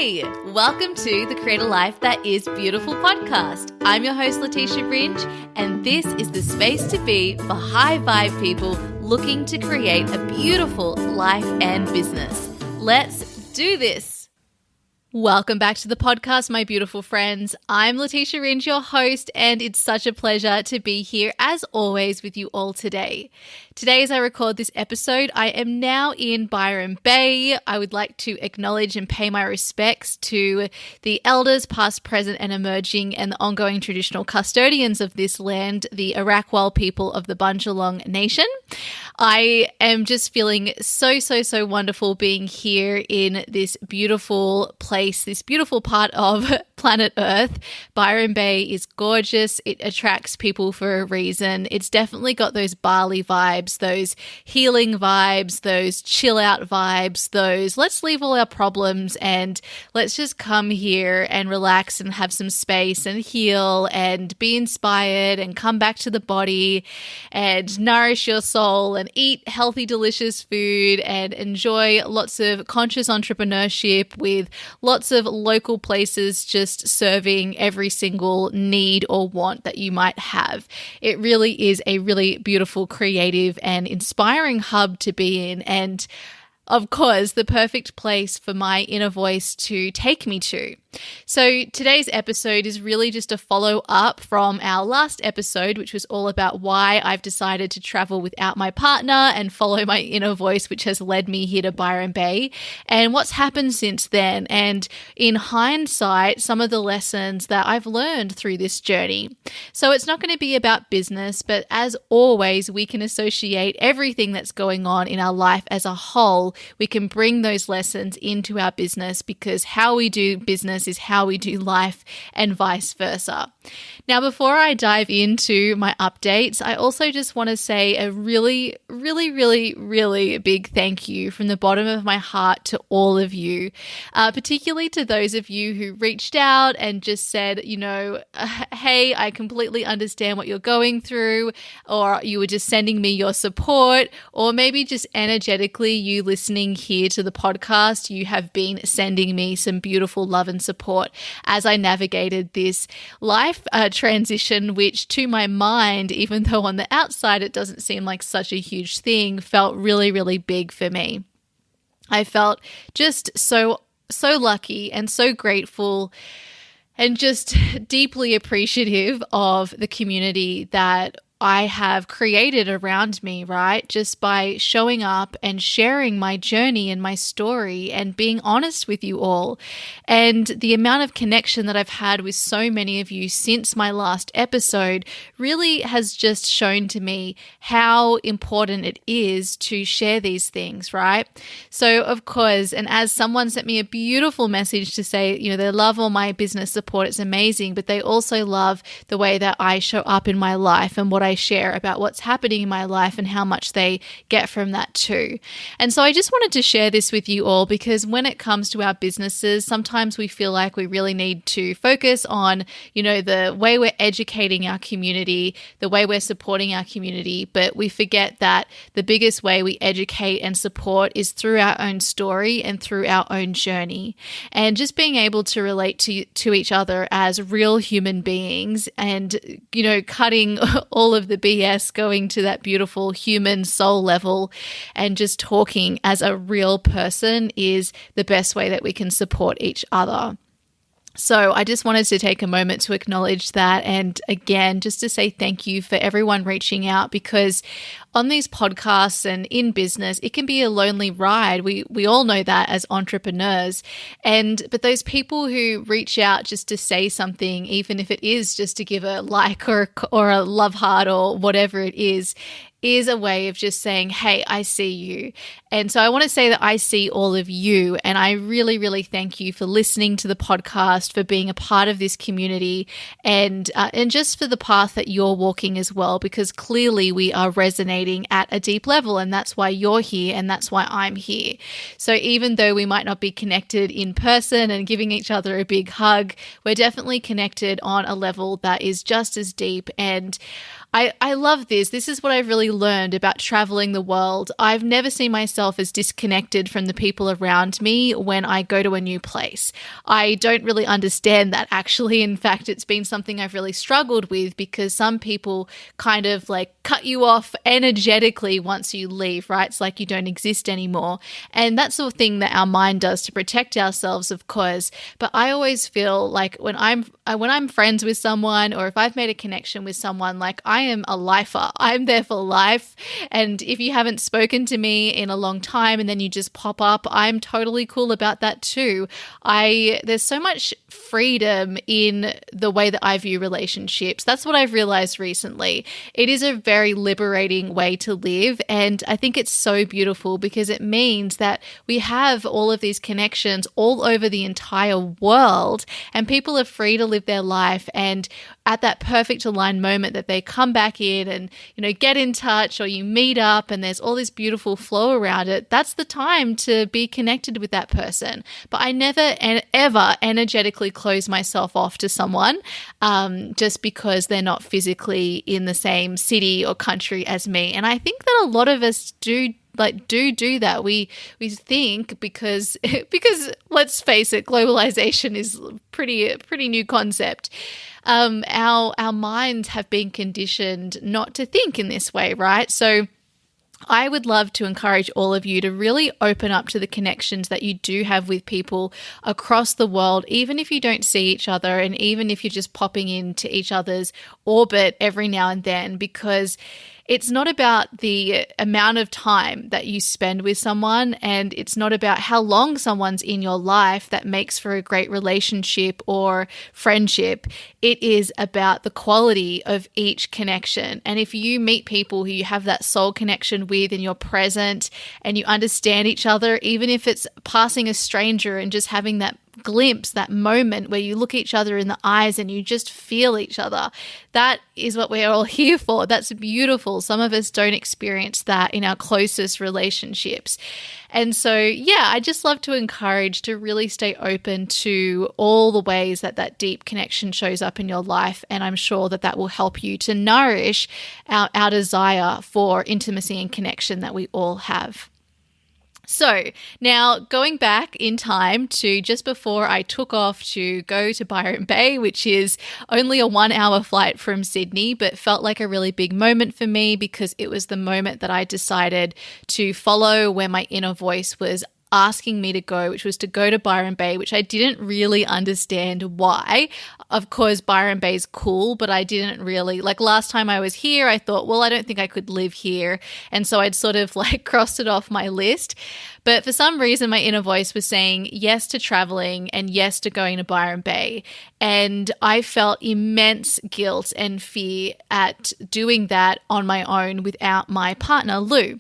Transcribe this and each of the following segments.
Hey, welcome to the Create a Life That Is Beautiful podcast. I'm your host, Leticia Ringe, and this is the space to be for high vibe people looking to create a beautiful life and business. Let's do this. Welcome back to the podcast, my beautiful friends. I'm Leticia Ringe, your host, and it's such a pleasure to be here as always with you all today. Today, as I record this episode, I am now in Byron Bay. I would like to acknowledge and pay my respects to the elders, past, present, and emerging, and the ongoing traditional custodians of this land, the Arakwal people of the Bundjalung Nation. I am just feeling so wonderful being here in this beautiful place, this beautiful part of planet Earth. Byron Bay is gorgeous. It attracts people for a reason. It's definitely got those Bali vibes, those healing vibes, those chill out vibes, those let's leave all our problems and let's just come here and relax and have some space and heal and be inspired and come back to the body and nourish your soul and eat healthy, delicious food and enjoy lots of conscious entrepreneurship with lots of local places just serving every single need or want that you might have. It really is a really beautiful, creative and inspiring hub to be in, and of course, the perfect place for my inner voice to take me to. So today's episode is really just a follow-up from our last episode, which was all about why I've decided to travel without my partner and follow my inner voice, which has led me here to Byron Bay, and what's happened since then. And in hindsight, some of the lessons that I've learned through this journey. So it's not going to be about business, but as always, we can associate everything that's going on in our life as a whole. We can bring those lessons into our business because how we do business is how we do life and vice versa. Now, before I dive into my updates, I also just want to say a really big thank you from the bottom of my heart to all of you, particularly to those of you who reached out and just said, hey, I completely understand what you're going through, or you were just sending me your support, or maybe just energetically you listening here to the podcast, you have been sending me some beautiful love and support as I navigated this life transition, which to my mind, even though on the outside it doesn't seem like such a huge thing, felt really big for me. I felt just so lucky and so grateful and just deeply appreciative of the community that I have created around me, right? Just by showing up and sharing my journey and my story and being honest with you all. And the amount of connection that I've had with so many of you since my last episode really has just shown to me how important it is to share these things, right? So of course, and as someone sent me a beautiful message to say, they love all my business support, it's amazing, but they also love the way that I show up in my life and what I share about what's happening in my life and how much they get from that too. And so I just wanted to share this with you all because when it comes to our businesses, sometimes we feel like we really need to focus on, the way we're educating our community, the way we're supporting our community, but we forget that the biggest way we educate and support is through our own story and through our own journey. And just being able to relate to each other as real human beings and, cutting all of the BS, going to that beautiful human soul level and just talking as a real person is the best way that we can support each other. So I just wanted to take a moment to acknowledge that, and again, just to say thank you for everyone reaching out, because on these podcasts and in business, it can be a lonely ride. We all know that as entrepreneurs, but those people who reach out just to say something, even if it is just to give a like or a love heart or whatever it is a way of just saying, hey, I see you. And so I want to say that I see all of you, and I really thank you for listening to the podcast, for being a part of this community, and just for the path that you're walking as well, because clearly we are resonating at a deep level, and that's why you're here and that's why I'm here. So even though we might not be connected in person and giving each other a big hug, we're definitely connected on a level that is just as deep. And I love this. This is what I've really learned about traveling the world. I've never seen myself as disconnected from the people around me when I go to a new place. I don't really understand that, actually. In fact, it's been something I've really struggled with because some people kind of like cut you off energetically once you leave, right? It's like you don't exist anymore. And that's the thing that our mind does to protect ourselves, of course. But I always feel like when I'm friends with someone, or if I've made a connection with someone, like I am a lifer. I'm there for life. And if you haven't spoken to me in a long time and then you just pop up, I'm totally cool about that too. There's so much freedom in the way that I view relationships. That's what I've realized recently. It is a very liberating way to live. And I think it's so beautiful because it means that we have all of these connections all over the entire world, and people are free to live their life. And at that perfect aligned moment that they come back in and, get in touch, or you meet up and there's all this beautiful flow around it, that's the time to be connected with that person. But I never ever energetically close myself off to someone just because they're not physically in the same city or country as me. And I think that a lot of us do that. We think because let's face it, globalization is pretty new concept. Our minds have been conditioned not to think in this way, right? So I would love to encourage all of you to really open up to the connections that you do have with people across the world, even if you don't see each other and even if you're just popping into each other's orbit every now and then, because it's not about the amount of time that you spend with someone, and it's not about how long someone's in your life that makes for a great relationship or friendship. It is about the quality of each connection. And if you meet people who you have that soul connection with and you're present and you understand each other, even if it's passing a stranger and just having that glimpse, that moment where you look each other in the eyes and you just feel each other. That is what we're all here for. That's beautiful. Some of us don't experience that in our closest relationships. And so, I just love to encourage to really stay open to all the ways that that deep connection shows up in your life. And I'm sure that that will help you to nourish our desire for intimacy and connection that we all have. So now going back in time to just before I took off to go to Byron Bay, which is only a 1-hour flight from Sydney, but felt like a really big moment for me because it was the moment that I decided to follow where my inner voice was asking me to go, which was to go to Byron Bay, which I didn't really understand why. Of course, Byron Bay is cool, but I didn't really, like last time I was here, I thought, well, I don't think I could live here. And so I'd sort of like crossed it off my list. But for some reason, my inner voice was saying yes to traveling and yes to going to Byron Bay. And I felt immense guilt and fear at doing that on my own without my partner, Lou,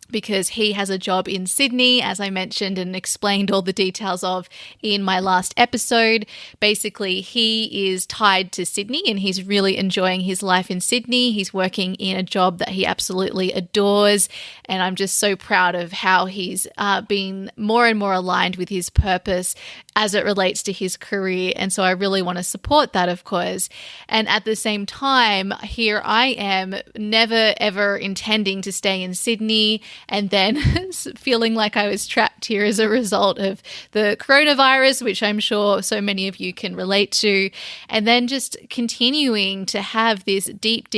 because he has a job in Sydney, as I mentioned and explained all the details of in my last episode. Basically, he is tied to Sydney and he's really enjoying his life in Sydney. He's working in a job that he absolutely adores, and I'm just so proud of how he's been more and more aligned with his purpose as it relates to his career. And so I really want to support that, of course. And at the same time, here I am, never ever intending to stay in Sydney, and then feeling like I was trapped here as a result of the coronavirus, which I'm sure so many of you can relate to. And then just continuing to have this deep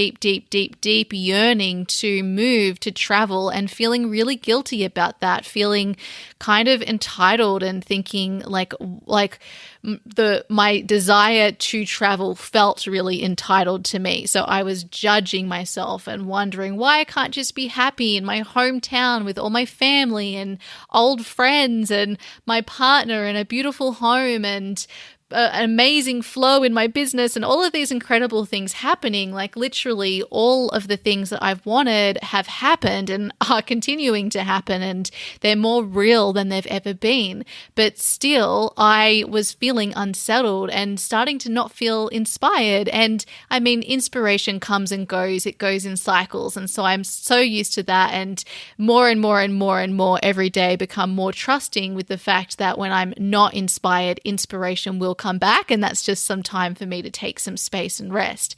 yearning to move, to travel, and feeling really guilty about that, feeling kind of entitled and thinking like my desire to travel felt really entitled to me. So I was judging myself and wondering why I can't just be happy in my hometown with all my family and old friends and my partner and a beautiful home and an amazing flow in my business and all of these incredible things happening. Like literally all of the things that I've wanted have happened and are continuing to happen, and they're more real than they've ever been. But still, I was feeling unsettled and starting to not feel inspired. And I mean, inspiration comes and goes. It goes in cycles. And so I'm so used to that, and more every day become more trusting with the fact that when I'm not inspired, inspiration will come back, and that's just some time for me to take some space and rest.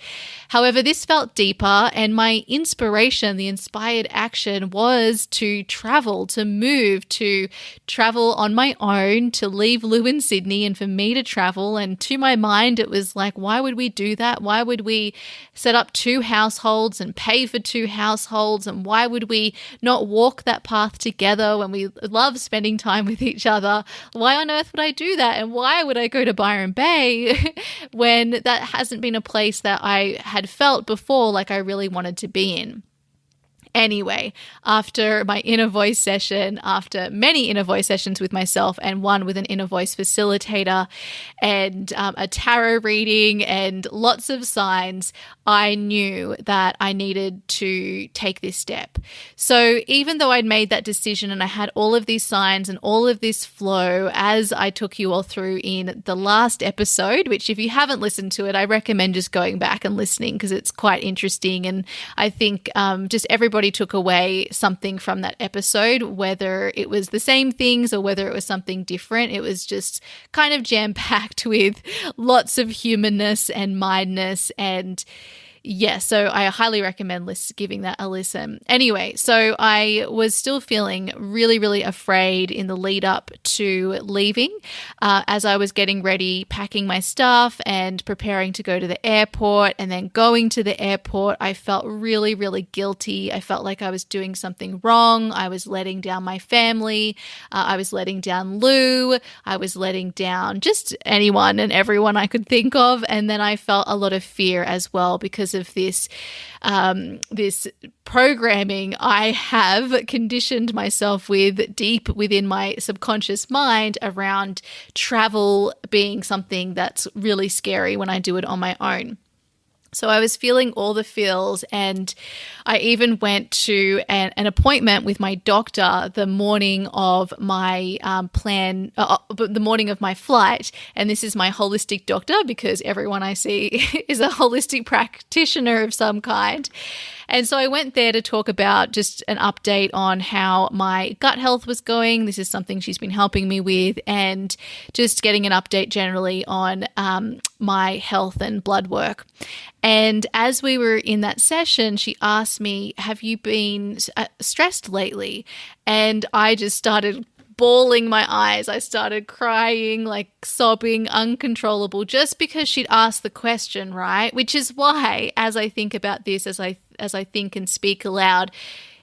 However, this felt deeper, and my inspiration, the inspired action, was to travel, to move, to travel on my own, to leave Lou in Sydney and for me to travel. And to my mind, it was like, why would we do that? Why would we set up 2 households and pay for 2 households? And why would we not walk that path together when we love spending time with each other? Why on earth would I do that? And why would I go to Byron Bay when that hasn't been a place that I had felt before like I really wanted to be in? Anyway, after my inner voice session, after many inner voice sessions with myself and one with an inner voice facilitator and a tarot reading and lots of signs, I knew that I needed to take this step. So even though I'd made that decision and I had all of these signs and all of this flow, as I took you all through in the last episode, which if you haven't listened to it, I recommend just going back and listening because it's quite interesting. And I think just everybody took away something from that episode, whether it was the same things or whether it was something different. It was just kind of jam-packed with lots of humanness and mindness, and yeah, so I highly recommend giving that a listen. Anyway, so I was still feeling really, really afraid in the lead up to leaving as I was getting ready, packing my stuff and preparing to go to the airport. And then going to the airport, I felt really, really guilty. I felt like I was doing something wrong. I was letting down my family. I was letting down Lou. I was letting down just anyone and everyone I could think of. And then I felt a lot of fear as well because of this programming I have conditioned myself with deep within my subconscious mind around travel being something that's really scary when I do it on my own. So I was feeling all the feels, and I even went to an appointment with my doctor the morning of my the morning of my flight. And this is my holistic doctor because everyone I see is a holistic practitioner of some kind. And so I went there to talk about just an update on how my gut health was going. This is something she's been helping me with, and just getting an update generally on my health and blood work. And as we were in that session, she asked me, have you been stressed lately? And I just started bawling my eyes. I started crying, like sobbing, uncontrollable, just because she'd asked the question, right? Which is why, as I think about this, as I think and speak aloud,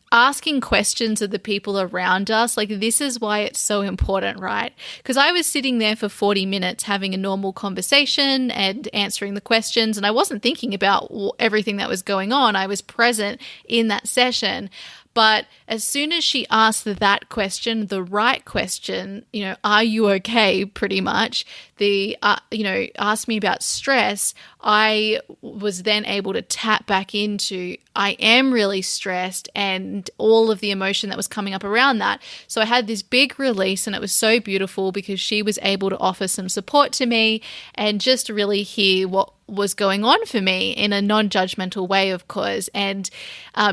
asking questions of the people around us, like this is why it's so important, right? Because I was sitting there for 40 minutes having a normal conversation and answering the questions, and I wasn't thinking about everything that was going on. I was present in that session. But as soon as she asked that question, the right question, are you okay, pretty much, asked me about stress, I was then able to tap back into, I am really stressed, and all of the emotion that was coming up around that. So I had this big release, and it was so beautiful because she was able to offer some support to me and just really hear what was going on for me in a non-judgmental way, of course. And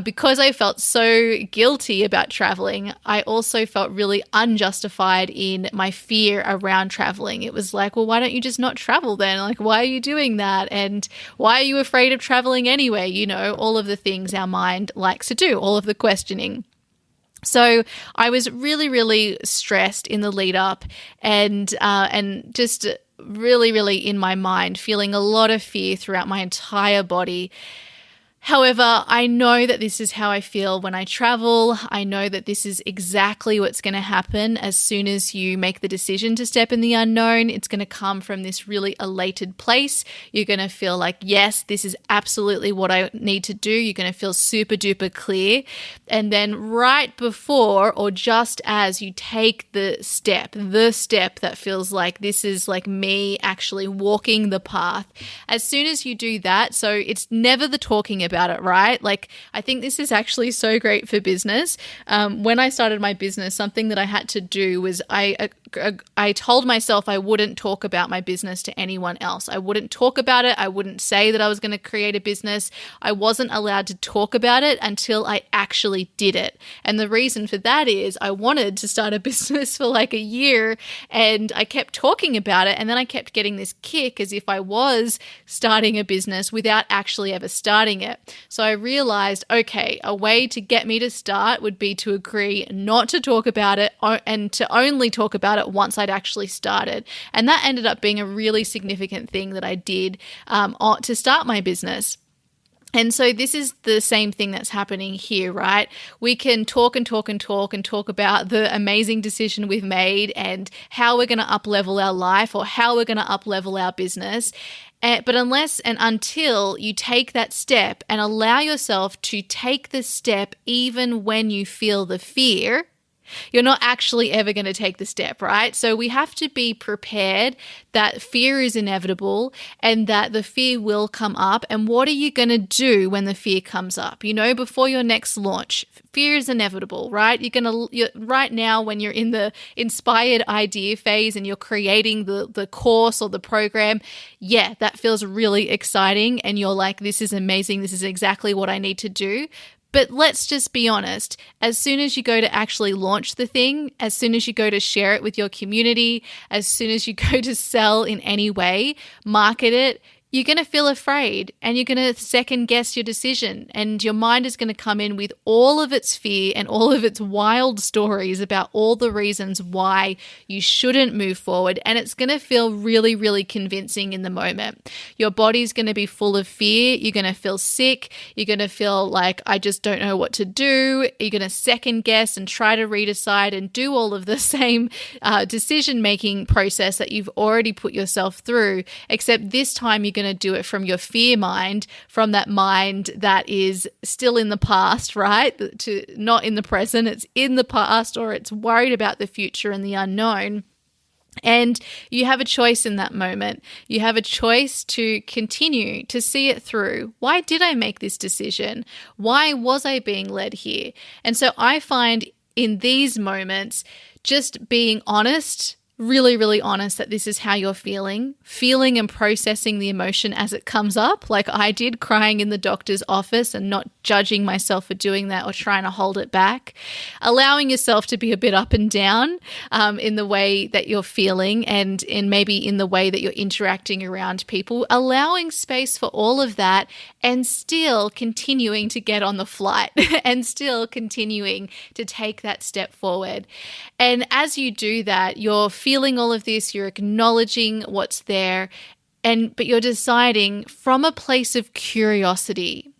because I felt so guilty about traveling, I also felt really unjustified in my fear around traveling. It was like, well, why don't you just not travel then? Like, why are you doing that? And why are you afraid of traveling anyway? All of the things our mind likes to do, all of the questioning. So I was really, really stressed in the lead up, and just really, really in my mind, feeling a lot of fear throughout my entire body. However, I know that this is how I feel when I travel. I know that this is exactly what's going to happen as soon as you make the decision to step in the unknown. It's going to come from this really elated place. You're going to feel like, yes, this is absolutely what I need to do. You're going to feel super duper clear. And then right before or just as you take the step that feels like this is like me actually walking the path, as soon as you do that, so it's never the talking about about it, right? Like, I think this is actually so great for business. When I started my business, something that I had to do was I told myself I wouldn't talk about my business to anyone else. I wouldn't talk about it. I wouldn't say that I was going to create a business. I wasn't allowed to talk about it until I actually did it. And the reason for that is I wanted to start a business for like a year, and I kept talking about it, and then I kept getting this kick as if I was starting a business without actually ever starting it. So I realized, okay, a way to get me to start would be to agree not to talk about it and to only talk about it once I'd actually started. And that ended up being a really significant thing that I did to start my business. And so this is the same thing that's happening here, right? We can talk and talk and talk and talk about the amazing decision we've made and how we're going to up-level our life or how we're going to up-level our business. But unless and until you take that step and allow yourself to take the step even when you feel the fear, you're not actually ever going to take the step, right? So we have to be prepared that fear is inevitable and that the fear will come up. And what are you going to do when the fear comes up? You know, before your next launch, fear is inevitable, right? You're right now when you're in the inspired idea phase and you're creating the course or the program, yeah, that feels really exciting. And you're like, this is amazing. This is exactly what I need to do. But let's just be honest, as soon as you go to actually launch the thing, as soon as you go to share it with your community, as soon as you go to sell in any way, market it, you're going to feel afraid and you're going to second guess your decision, and your mind is going to come in with all of its fear and all of its wild stories about all the reasons why you shouldn't move forward, and it's going to feel really, really convincing in the moment. Your body's going to be full of fear. You're going to feel sick. You're going to feel like, I just don't know what to do. You're going to second guess and try to redecide and do all of the same decision-making process that you've already put yourself through, except this time you're going to do it from your fear mind, from that mind that is still in the past, right? To not in the present, it's in the past, or it's worried about the future and the unknown. And you have a choice in that moment. You have a choice to continue to see it through. Why did I make this decision? Why was I being led here? And so I find in these moments, just being honest, really, really honest that this is how you're feeling and processing the emotion as it comes up, like I did, crying in the doctor's office and not judging myself for doing that or trying to hold it back, allowing yourself to be a bit up and down in the way that you're feeling and maybe in the way that you're interacting around people, allowing space for all of that and still continuing to get on the flight and still continuing to take that step forward. And as you do that, you're feeling all of this, you're acknowledging what's there, but you're deciding from a place of curiosity.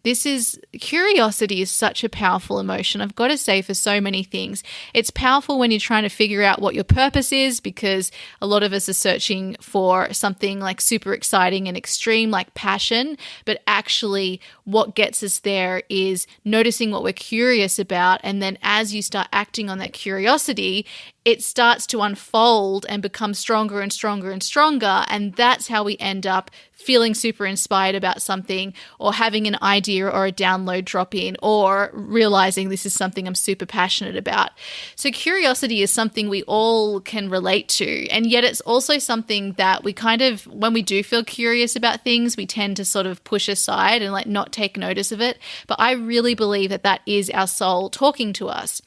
Curiosity is such a powerful emotion, I've got to say, for so many things. It's powerful when you're trying to figure out what your purpose is, because a lot of us are searching for something like super exciting and extreme, like passion. But actually what gets us there is noticing what we're curious about. And then as you start acting on that curiosity, it starts to unfold and become stronger and stronger and stronger. And that's how we end up feeling super inspired about something, or having an idea or a download drop in, or realizing this is something I'm super passionate about. So curiosity is something we all can relate to. And yet it's also something that we kind of, when we do feel curious about things, we tend to sort of push aside and like not take notice of it. But I really believe that is our soul talking to us.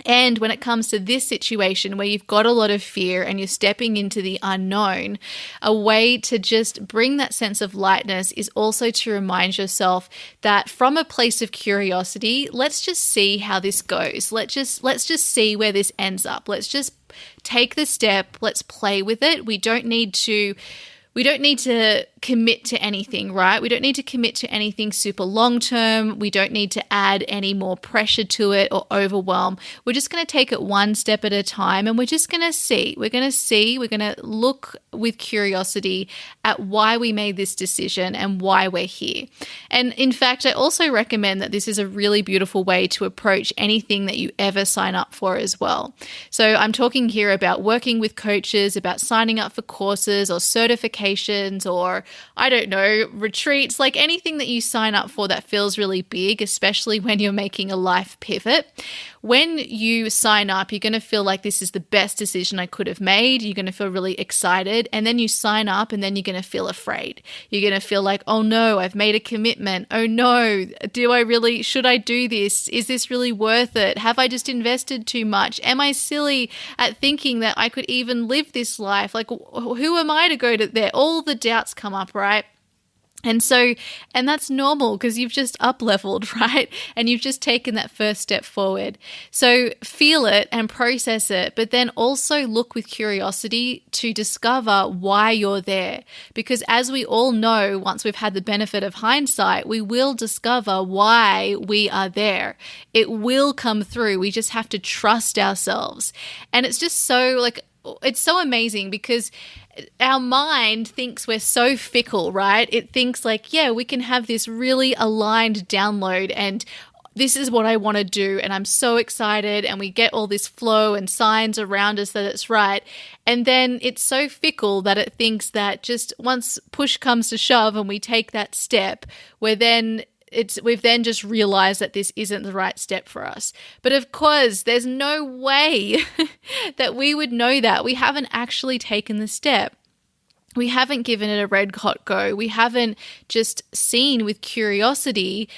And when it comes to this situation where you've got a lot of fear and you're stepping into the unknown, a way to just bring that sense of lightness is also to remind yourself that from a place of curiosity, let's just see how this goes. Let's just see where this ends up. Let's just take the step. Let's play with it. We don't need to commit to anything, right? We don't need to commit to anything super long term. We don't need to add any more pressure to it or overwhelm. We're just going to take it one step at a time, and we're just going to see. We're going to look with curiosity at why we made this decision and why we're here. And in fact, I also recommend that this is a really beautiful way to approach anything that you ever sign up for as well. So I'm talking here about working with coaches, about signing up for courses or certifications certifications or, I don't know, retreats, like anything that you sign up for that feels really big, especially when you're making a life pivot. When you sign up, you're going to feel like this is the best decision I could have made. You're going to feel really excited. And then you sign up and then you're going to feel afraid. You're going to feel like, oh no, I've made a commitment. Oh no, should I do this? Is this really worth it? Have I just invested too much? Am I silly at thinking that I could even live this life? Like, who am I to go to there? All the doubts come up, right? And that's normal because you've just up-leveled, right? And you've just taken that first step forward. So feel it and process it, but then also look with curiosity to discover why you're there. Because as we all know, once we've had the benefit of hindsight, we will discover why we are there. It will come through. We just have to trust ourselves. And it's just it's so amazing because our mind thinks we're so fickle, right? It thinks like, yeah, we can have this really aligned download and this is what I want to do and I'm so excited, and we get all this flow and signs around us that it's right. And then it's so fickle that it thinks that just once push comes to shove and we take that step, we've then just realized that this isn't the right step for us. But of course, there's no way that we would know that. We haven't actually taken the step. We haven't given it a red hot go. We haven't just seen with curiosity.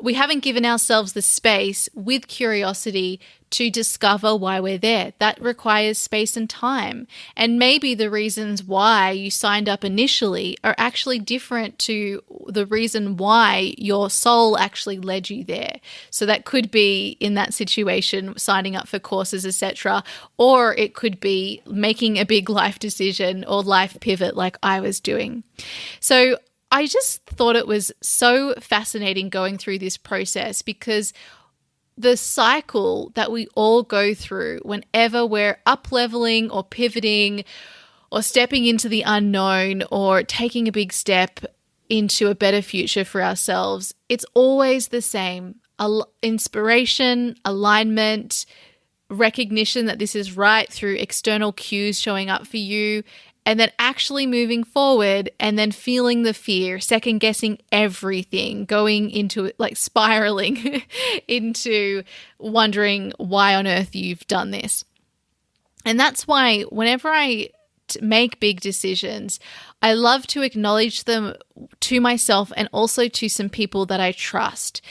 We haven't given ourselves the space with curiosity to discover why we're there. That requires space and time. And maybe the reasons why you signed up initially are actually different to the reason why your soul actually led you there. So that could be, in that situation, signing up for courses, etc. Or it could be making a big life decision or life pivot like I was doing. So I just thought it was so fascinating going through this process, because the cycle that we all go through whenever we're up-leveling or pivoting or stepping into the unknown or taking a big step into a better future for ourselves, it's always the same. Inspiration, alignment, recognition that this is right through external cues showing up for you, and then actually moving forward and then feeling the fear, second guessing everything, going into it, like spiraling into wondering why on earth you've done this. And that's why whenever I make big decisions, I love to acknowledge them to myself and also to some people that I trust.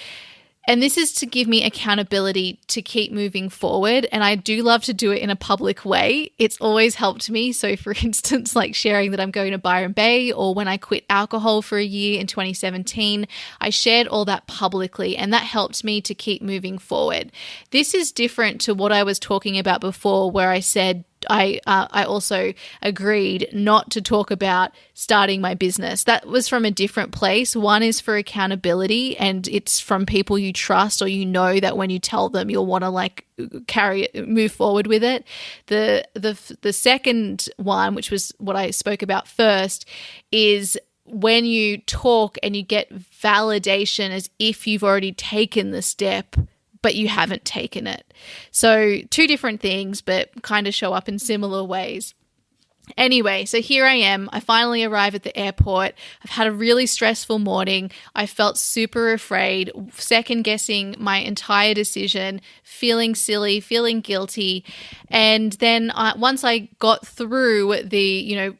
And this is to give me accountability to keep moving forward. And I do love to do it in a public way. It's always helped me. So for instance, like sharing that I'm going to Byron Bay, or when I quit alcohol for a year in 2017, I shared all that publicly, and that helped me to keep moving forward. This is different to what I was talking about before, where I said, I also agreed not to talk about starting my business. That was from a different place. One is for accountability, and it's from people you trust, or you know that when you tell them you'll want to like move forward with it. The second one, which was what I spoke about first, is when you talk and you get validation as if you've already taken the step, but you haven't taken it. So two different things, but kind of show up in similar ways. Anyway, so here I am. I finally arrive at the airport. I've had a really stressful morning. I felt super afraid, second guessing my entire decision, feeling silly, feeling guilty. And then once I got through the,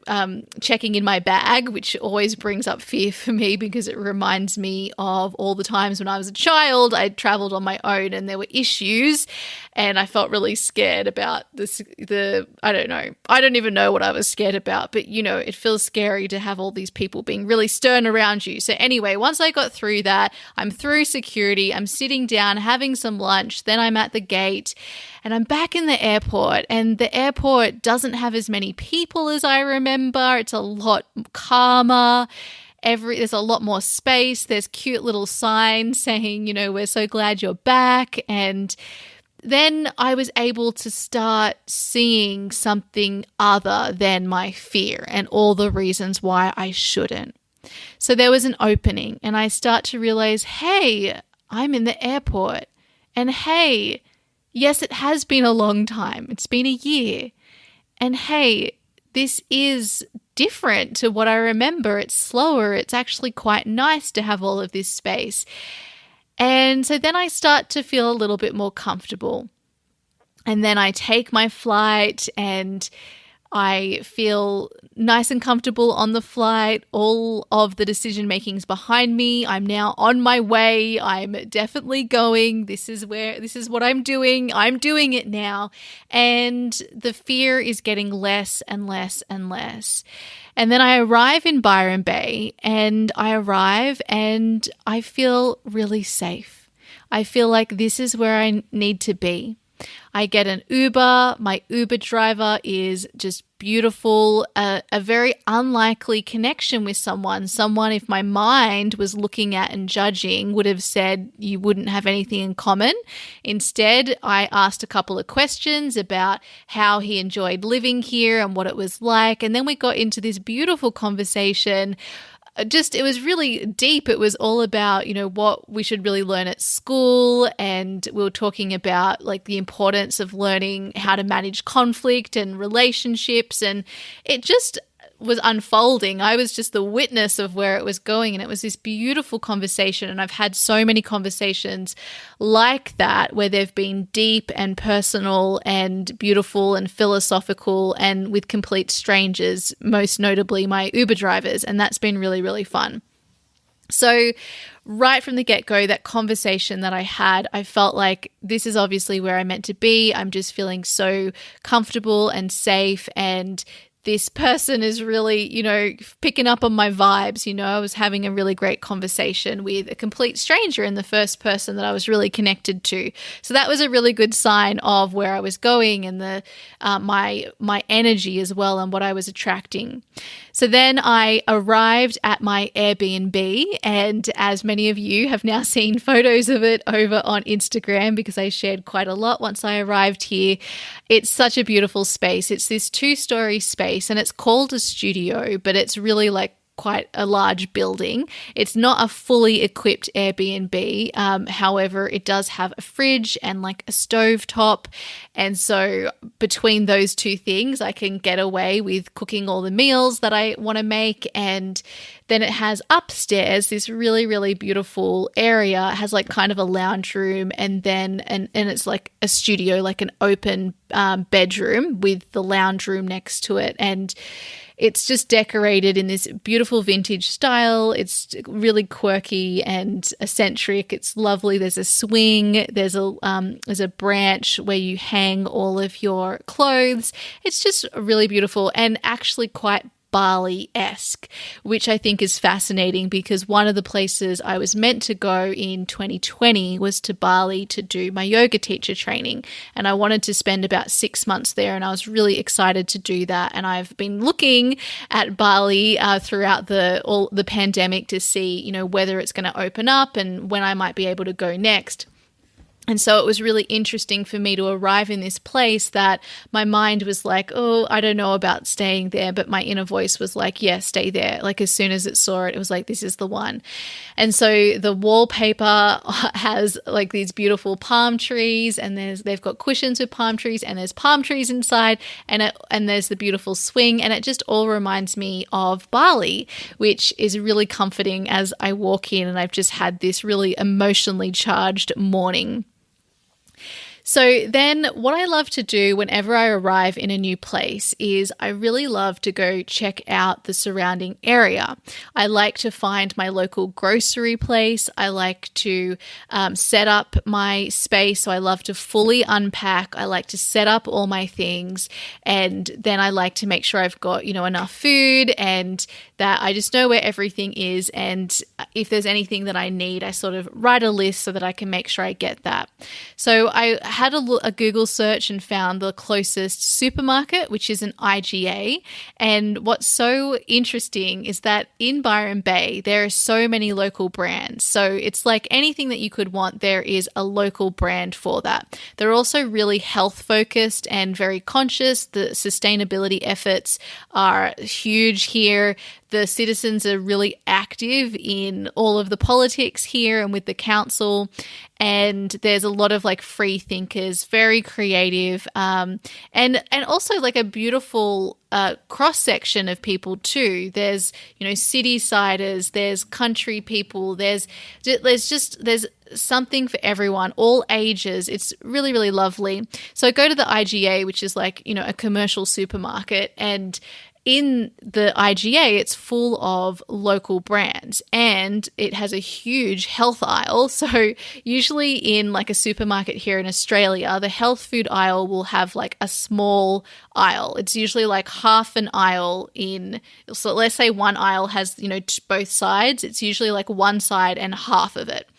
checking in my bag, which always brings up fear for me because it reminds me of all the times when I was a child, I traveled on my own and there were issues, and I felt really scared about I don't know. I don't even know what I was scared about, but it feels scary to have all these people being really stern around you. So anyway, once I got through that, I'm through security, I'm sitting down, having some lunch, then I'm at the gate and I'm back in the airport, and the airport doesn't have as many people as I remember. It's a lot calmer. There's a lot more space. There's cute little signs saying, we're so glad you're back. And then I was able to start seeing something other than my fear and all the reasons why I shouldn't. So there was an opening, and I start to realize, hey, I'm in the airport. And hey, yes, it has been a long time. It's been a year. And hey, this is different to what I remember. It's slower. It's actually quite nice to have all of this space. And so then I start to feel a little bit more comfortable. And then I take my flight and I feel nice and comfortable on the flight. All of the decision making's behind me. I'm now on my way. I'm definitely going. This is what I'm doing. I'm doing it now. And the fear is getting less and less and less. And then I arrive in Byron Bay, and I feel really safe. I feel like this is where I need to be. I get an Uber. My Uber driver is just beautiful, a very unlikely connection with someone, if my mind was looking at and judging, would have said you wouldn't have anything in common. Instead, I asked a couple of questions about how he enjoyed living here and what it was like. And then we got into this beautiful conversation. It was really deep. It was all about, what we should really learn at school. And we were talking about like the importance of learning how to manage conflict and relationships. And it just was unfolding. I was just the witness of where it was going. And it was this beautiful conversation. And I've had so many conversations like that where they've been deep and personal and beautiful and philosophical and with complete strangers, most notably my Uber drivers. And that's been really, really fun. So right from the get-go, that conversation that I had, I felt like this is obviously where I'm meant to be. I'm just feeling so comfortable and safe, and this person is really, picking up on my vibes. I was having a really great conversation with a complete stranger and the first person that I was really connected to. So that was a really good sign of where I was going and my energy as well and what I was attracting. So then I arrived at my Airbnb, and as many of you have now seen photos of it over on Instagram because I shared quite a lot once I arrived here. It's such a beautiful space. It's this 2-story space, and it's called a studio, but it's really like quite a large building. It's not a fully equipped Airbnb. However, it does have a fridge and like a stovetop. And so between those two things, I can get away with cooking all the meals that I want to make. And then it has upstairs this really, really beautiful area. It has like kind of a lounge room, and then and it's like a studio, like an open bedroom with the lounge room next to it. And it's just decorated in this beautiful vintage style. It's really quirky and eccentric. It's lovely. There's a swing. There's a branch where you hang all of your clothes. It's just really beautiful and actually quite Bali-esque, which I think is fascinating because one of the places I was meant to go in 2020 was to Bali to do my yoga teacher training. And I wanted to spend about 6 months there, and I was really excited to do that. And I've been looking at Bali throughout the pandemic to see, whether it's going to open up and when I might be able to go next. And so it was really interesting for me to arrive in this place that my mind was like, oh, I don't know about staying there. But my inner voice was like, yeah, stay there. Like as soon as it saw it, it was like, this is the one. And so the wallpaper has like these beautiful palm trees, and they've got cushions with palm trees, and there's palm trees inside, and there's the beautiful swing. And it just all reminds me of Bali, which is really comforting as I walk in, and I've just had this really emotionally charged morning. So then what I love to do whenever I arrive in a new place is I really love to go check out the surrounding area. I like to find my local grocery place. I like to set up my space. So I love to fully unpack. I like to set up all my things. And then I like to make sure I've got, enough food and that I just know where everything is. And if there's anything that I need, I sort of write a list so that I can make sure I get that. So I had a Google search and found the closest supermarket, which is an IGA. And what's so interesting is that in Byron Bay, there are so many local brands. So it's like anything that you could want, there is a local brand for that. They're also really health focused and very conscious. The sustainability efforts are huge here. The citizens are really active in all of the politics here and with the council. And there's a lot of like free thinkers, very creative, and also like a beautiful cross section of people too. There's city-siders, there's country people, there's something for everyone, all ages. It's really, really lovely. So go to the IGA, which is like a commercial supermarket, and in the IGA, it's full of local brands and it has a huge health aisle. So usually in like a supermarket here in Australia, the health food aisle will have like a small aisle. It's usually like half an aisle so let's say one aisle has, both sides. It's usually like one side and half of it.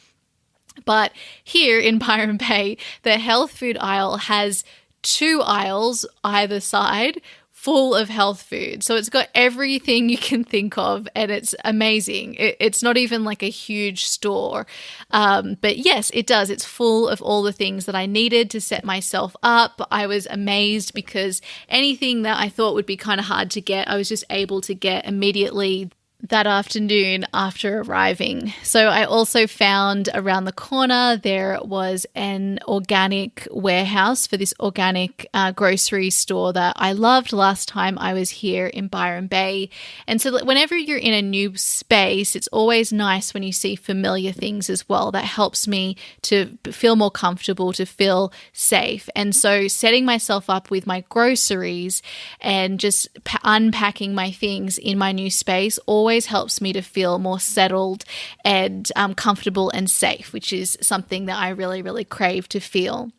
But here in Byron Bay, the health food aisle has 2 aisles either side full of health food. So it's got everything you can think of and it's amazing. It's not even like a huge store. But yes, it does. It's full of all the things that I needed to set myself up. I was amazed because anything that I thought would be kind of hard to get, I was just able to get immediately that afternoon after arriving. So I also found around the corner there was an organic warehouse for this organic grocery store that I loved last time I was here in Byron Bay. And so whenever you're in a new space, it's always nice when you see familiar things as well. That helps me to feel more comfortable, to feel safe. And so setting myself up with my groceries and just unpacking my things in my new space always helps me to feel more settled and comfortable and safe, which is something that I really, really crave to feel.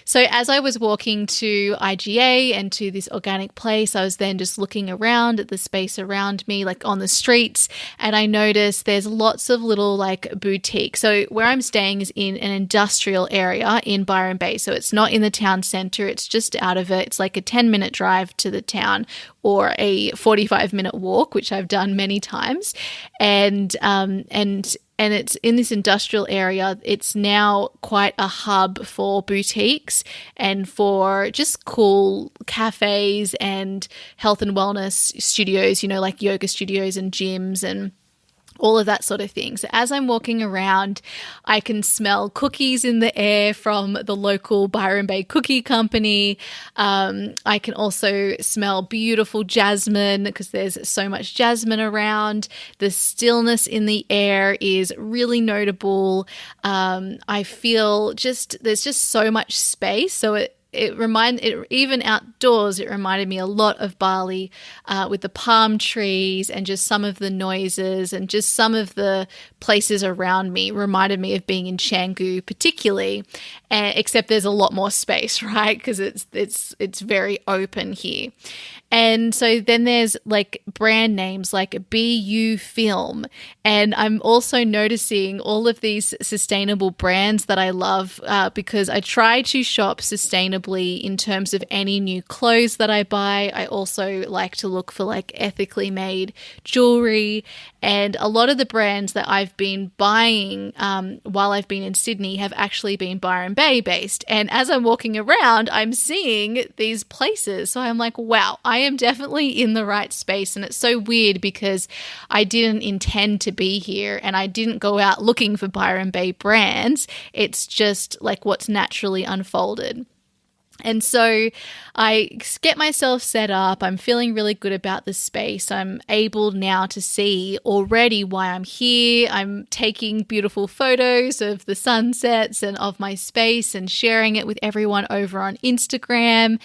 So as I was walking to IGA and to this organic place, I was then just looking around at the space around me, like on the streets, and I noticed there's lots of little like boutiques. So where I'm staying is in an industrial area in Byron Bay. So it's not in the town centre, it's just out of it. It's like a 10-minute drive to the town or a 45-minute walk, which I've done many times. And it's in this industrial area. It's now quite a hub for boutiques and for just cool cafes and health and wellness studios, like yoga studios and gyms and all of that sort of thing. So as I'm walking around, I can smell cookies in the air from the local Byron Bay cookie company. I can also smell beautiful jasmine because there's so much jasmine around. The stillness in the air is really notable. I feel there's just so much space. So even outdoors, it reminded me a lot of Bali with the palm trees and just some of the noises and just some of the places around me reminded me of being in Canggu particularly, except there's a lot more space, right? Because it's very open here. And so then there's like brand names like BU Film. And I'm also noticing all of these sustainable brands that I love because I try to shop sustainably in terms of any new clothes that I buy. I also like to look for like ethically made jewelry. And a lot of the brands that I've been buying while I've been in Sydney have actually been Byron Bay based. And as I'm walking around, I'm seeing these places. So I'm like, wow, I am definitely in the right space. And it's so weird because I didn't intend to be here and I didn't go out looking for Byron Bay brands. It's just like what's naturally unfolded. And so I get myself set up. I'm feeling really good about the space. I'm able now to see already why I'm here. I'm taking beautiful photos of the sunsets and of my space and sharing it with everyone over on Instagram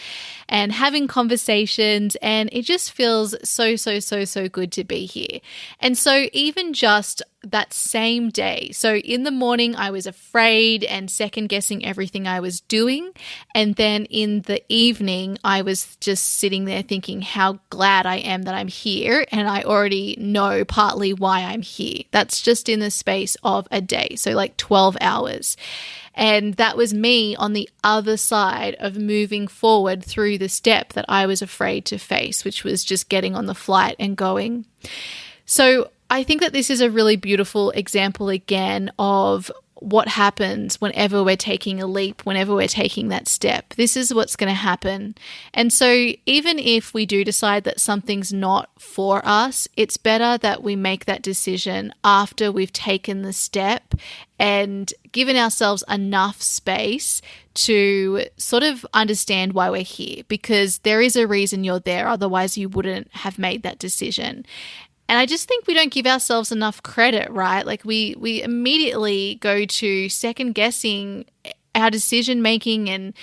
and having conversations. And it just feels so, so, so, so good to be here. And so even just that same day. So in the morning, I was afraid and second guessing everything I was doing. And then in the evening, I was just sitting there thinking how glad I am that I'm here. And I already know partly why I'm here. That's just in the space of a day. So like 12 hours. And that was me on the other side of moving forward through the step that I was afraid to face, which was just getting on the flight and going. So I think that this is a really beautiful example again of what happens whenever we're taking a leap, whenever we're taking that step. This is what's going to happen. And so even if we do decide that something's not for us, it's better that we make that decision after we've taken the step and given ourselves enough space to sort of understand why we're here, because there is a reason you're there. Otherwise, you wouldn't have made that decision. And I just think we don't give ourselves enough credit, right? Like we immediately go to second guessing our decision making and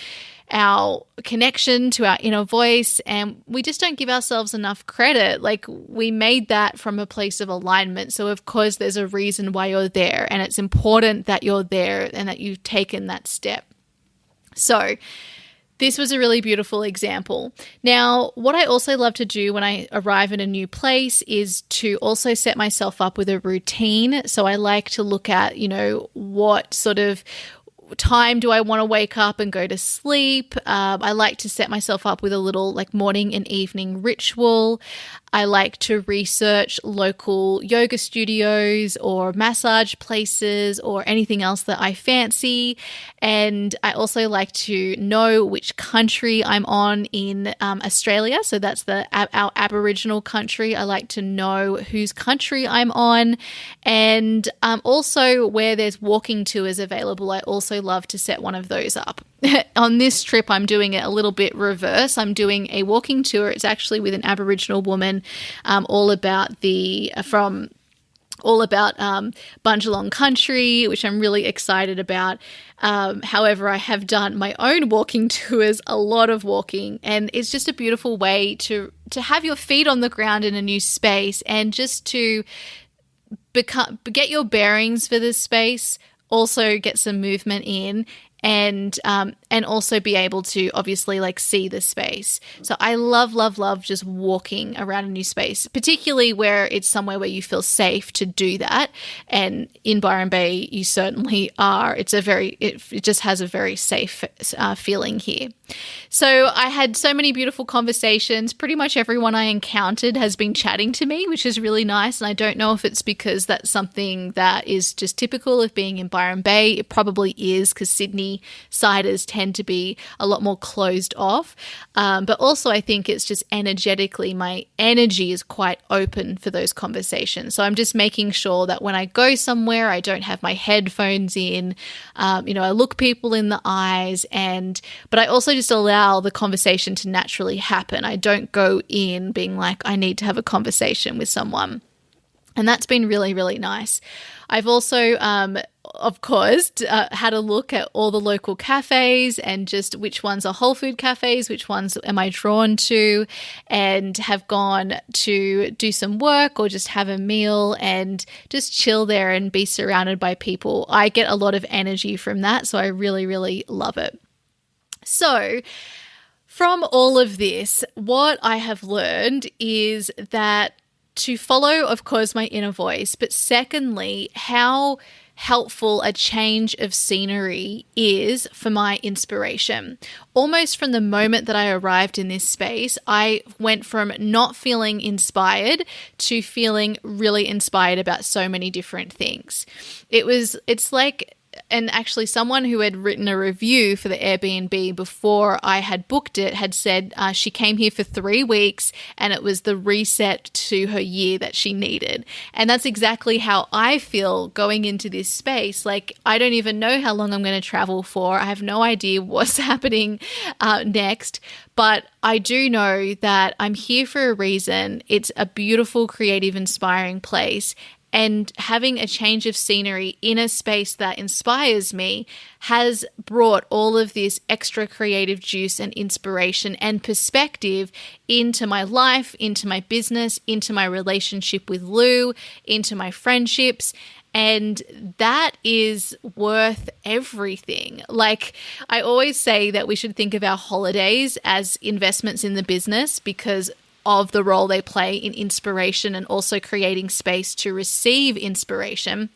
our connection to our inner voice, and we just don't give ourselves enough credit. Like we made that from a place of alignment. So of course there's a reason why you're there, and it's important that you're there and that you've taken that step. So this was a really beautiful example. Now, what I also love to do when I arrive in a new place is to also set myself up with a routine. So I like to look at, what sort of time do I want to wake up and go to sleep. I like to set myself up with a little like morning and evening ritual. I like to research local yoga studios or massage places or anything else that I fancy. And I also like to know which country I'm on in Australia. So that's our Aboriginal country. I like to know whose country I'm on. And also where there's walking tours available, I also love to set one of those up. On this trip, I'm doing it a little bit reverse. I'm doing a walking tour. It's actually with an Aboriginal woman, all about Bundjalung country, which I'm really excited about. However, I have done my own walking tours, a lot of walking, and it's just a beautiful way to have your feet on the ground in a new space and just to get your bearings for this space, also get some movement in, and also be able to obviously like see the space. So I love just walking around a new space, particularly where it's somewhere where you feel safe to do that. And in Byron Bay, you certainly are. It just has a very safe feeling here. So I had so many beautiful conversations. Pretty much everyone I encountered has been chatting to me, which is really nice. And I don't know if it's because that's something that is just typical of being in Byron Bay. It probably is, because Sydney siders tend to be a lot more closed off. But also I think it's just energetically, my energy is quite open for those conversations. So I'm just making sure that when I go somewhere, I don't have my headphones in. I look people in the eyes, but I also just allow the conversation to naturally happen. I don't go in being like, I need to have a conversation with someone. And that's been really, really nice. I've also, of course, had a look at all the local cafes and just which ones are whole food cafes, which ones am I drawn to, and have gone to do some work or just have a meal and just chill there and be surrounded by people. I get a lot of energy from that, so I really, really love it. So from all of this, what I have learned is that to follow, of course, my inner voice, but secondly, how helpful a change of scenery is for my inspiration. Almost from the moment that I arrived in this space, I went from not feeling inspired to feeling really inspired about so many different things. It's like, and actually someone who had written a review for the Airbnb before I had booked it had said she came here for 3 weeks and it was the reset to her year that she needed. And that's exactly how I feel going into this space. Like, I don't even know how long I'm going to travel for. I have no idea what's happening next. But I do know that I'm here for a reason. It's a beautiful, creative, inspiring place. And having a change of scenery in a space that inspires me has brought all of this extra creative juice and inspiration and perspective into my life, into my business, into my relationship with Lou, into my friendships. And that is worth everything. Like, I always say that we should think of our holidays as investments in the business because of the role they play in inspiration and also creating space to receive inspiration.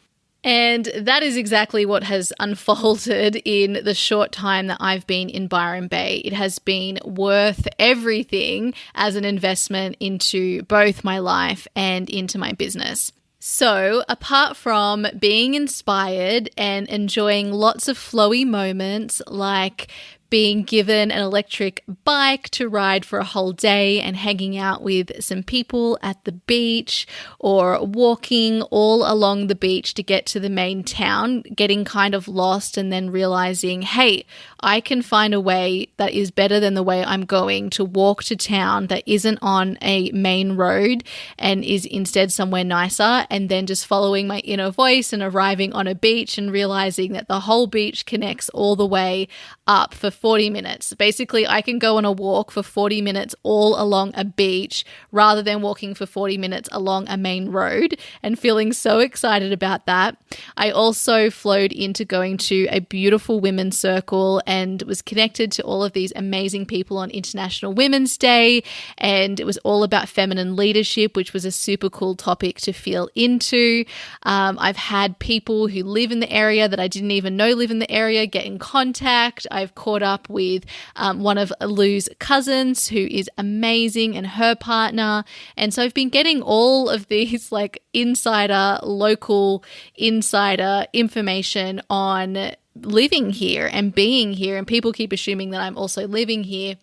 And that is exactly what has unfolded in the short time that I've been in Byron Bay. It has been worth everything as an investment into both my life and into my business. So, apart from being inspired and enjoying lots of flowy moments like being given an electric bike to ride for a whole day and hanging out with some people at the beach, or walking all along the beach to get to the main town, getting kind of lost and then realizing, hey, I can find a way that is better than the way I'm going to walk to town that isn't on a main road and is instead somewhere nicer, and then just following my inner voice and arriving on a beach and realizing that the whole beach connects all the way up for 40 minutes. Basically, I can go on a walk for 40 minutes all along a beach rather than walking for 40 minutes along a main road, and feeling so excited about that. I also flowed into going to a beautiful women's circle and was connected to all of these amazing people on International Women's Day, and it was all about feminine leadership, which was a super cool topic to feel into. I've had people who live in the area that I didn't even know live in the area get in contact. I've caught up with one of Lou's cousins who is amazing, and her partner. And so I've been getting all of these like local insider information on living here and being here. And people keep assuming that I'm also living here.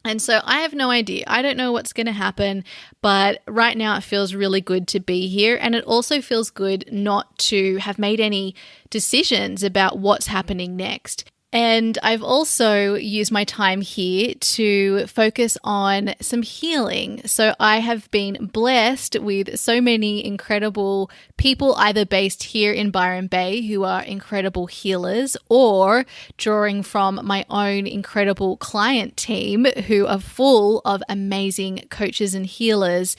And so I have no idea. I don't know what's going to happen, but right now it feels really good to be here. And it also feels good not to have made any decisions about what's happening next. And I've also used my time here to focus on some healing. So I have been blessed with so many incredible people, either based here in Byron Bay who are incredible healers, or drawing from my own incredible client team who are full of amazing coaches and healers,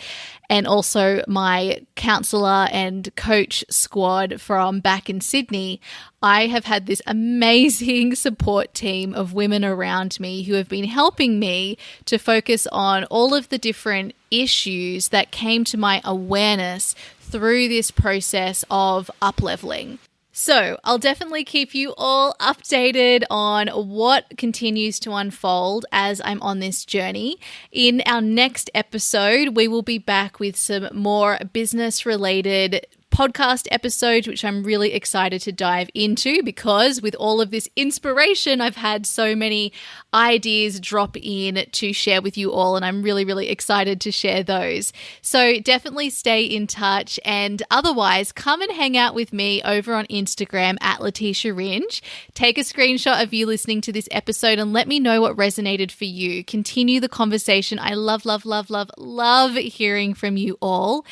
and also my counselor and coach squad from back in Sydney. I have had this amazing support team of women around me who have been helping me to focus on all of the different issues that came to my awareness through this process of up-leveling. So I'll definitely keep you all updated on what continues to unfold as I'm on this journey. In our next episode, we will be back with some more business-related podcast episode, which I'm really excited to dive into, because with all of this inspiration, I've had so many ideas drop in to share with you all, and I'm really, really excited to share those. So definitely stay in touch, and otherwise come and hang out with me over on Instagram at Leticia Ringe. Take a screenshot of you listening to this episode and let me know what resonated for you. Continue the conversation. I love, love, love, love, love hearing from you all.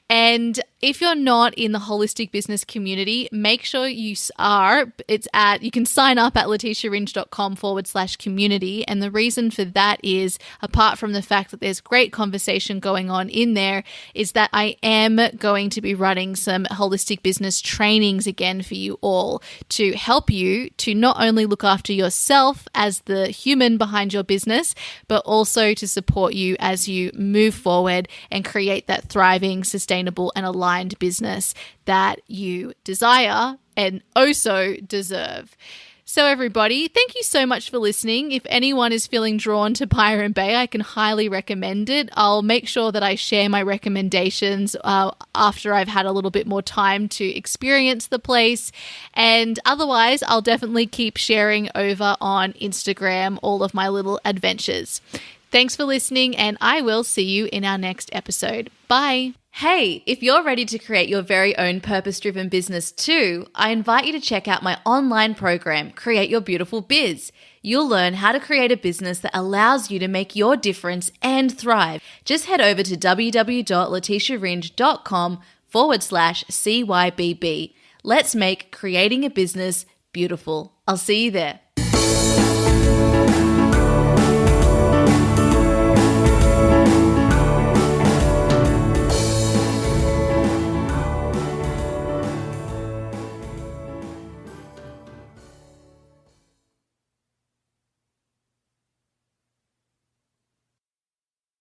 And if you're not in the holistic business community, make sure you are. You can sign up at leticiaringe.com/community. And the reason for that is, apart from the fact that there's great conversation going on in there, is that I am going to be running some holistic business trainings again for you all to help you to not only look after yourself as the human behind your business, but also to support you as you move forward and create that thriving, sustainable, and aligned business that you desire and also deserve. So everybody, thank you so much for listening. If anyone is feeling drawn to Byron Bay, I can highly recommend it. I'll make sure that I share my recommendations after I've had a little bit more time to experience the place. And otherwise, I'll definitely keep sharing over on Instagram all of my little adventures. Thanks for listening, and I will see you in our next episode. Bye. Hey, if you're ready to create your very own purpose-driven business too, I invite you to check out my online program, Create Your Beautiful Biz. You'll learn how to create a business that allows you to make your difference and thrive. Just head over to www.leticiaringe.com/CYBB. Let's make creating a business beautiful. I'll see you there.